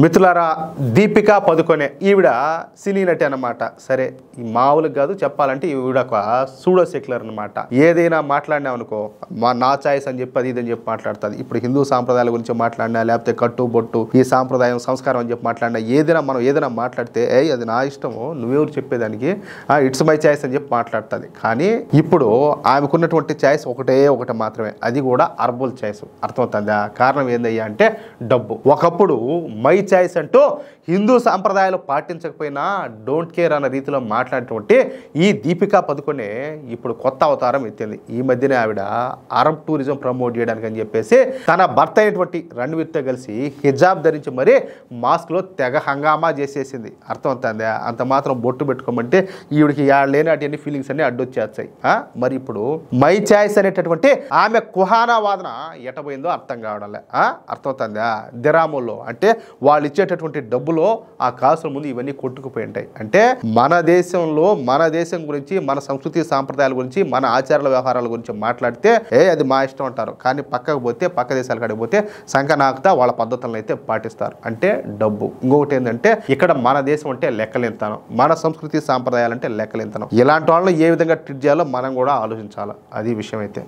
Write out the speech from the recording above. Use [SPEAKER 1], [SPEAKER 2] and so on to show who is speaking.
[SPEAKER 1] మిత్రులారా, దీపికా పదుకొనే ఈవిడ సినీ నటి అన్నమాట. సరే, ఈ మామూలుగా కాదు చెప్పాలంటే ఈవిడ ఒక సూడో సెక్యులర్ అనమాట. ఏదైనా మాట్లాడినామనుకో నా చాయిస్ అని చెప్పి అది ఇదని చెప్పి మాట్లాడుతుంది. ఇప్పుడు హిందూ సాంప్రదాయాల గురించి మాట్లాడినా, లేకపోతే కట్టు బొట్టు ఈ సాంప్రదాయం సంస్కారం అని చెప్పి మాట్లాడినా, ఏదైనా మాట్లాడితే అది నా ఇష్టము, నువ్వెవరు చెప్పేదానికి, ఇట్స్ మై చాయిస్ అని చెప్పి మాట్లాడుతుంది. కానీ ఇప్పుడు ఆమెకున్నటువంటి చాయిస్ ఒకటి మాత్రమే, అది కూడా అర్బుల్ చాయిస్. అర్థమవుతుందా? కారణం ఏందయ్యా అంటే డబ్బు. ఒకప్పుడు మై చాయిస్ అంటూ హిందూ సాంప్రదాయాలు పాటించకపోయినా డోంట్ కేర్ అన్న రీతిలో మాట్లాడేటువంటి ఈ దీపికా పదుకొనే ఇప్పుడు కొత్త అవతారం ఎత్తింది. ఈ మధ్యనే ఆవిడ అరబ్ టూరిజం ప్రమోట్ చేయడానికి అని చెప్పేసి తన భర్త అయినటువంటి రణ్వీర్తో కలిసి హిజాబ్ ధరించి మరీ మాస్క్లో తెగ హంగామా చేసేసింది. అర్థమవుతుందా? అంత మాత్రం బొట్టు పెట్టుకోమంటే ఈవిడికి లేని అటువంటి ఫీలింగ్స్ అన్ని అడ్డొచ్చేస్తాయి. మరి ఇప్పుడు మై చాయిస్ అనేటటువంటి ఆమె కుహానా వాదన ఎటపోయిందో అర్థం కావడంలే. అర్థమవుతుందా? దిరాముల్లో అంటే వాళ్ళు ఇచ్చేటటువంటి డబ్బులో ఆ కాసుల ముందు ఇవన్నీ కొట్టుకుపోయి ఉంటాయి. అంటే మన దేశంలో మన దేశం గురించి, మన సంస్కృతి సాంప్రదాయాల గురించి, మన ఆచారాల వ్యవహారాల గురించి మాట్లాడితే అది మా ఇష్టం అంటారు. కానీ పక్కకు పోతే, పక్క దేశాల కాడికి పోతే సంకనాకుతా వాళ్ళ పద్ధతులను అయితే పాటిస్తారు. అంటే డబ్బు. ఇంకొకటి ఏంటంటే ఇక్కడ మన దేశం అంటే లెక్కలేంతనం, మన సంస్కృతి సాంప్రదాయాలు అంటే లెక్కలేంతనం. ఇలాంటి వాళ్ళని ఏ విధంగా ట్రీట్ చేయాలో మనం కూడా ఆలోచించాలి. అది విషయం అయితే.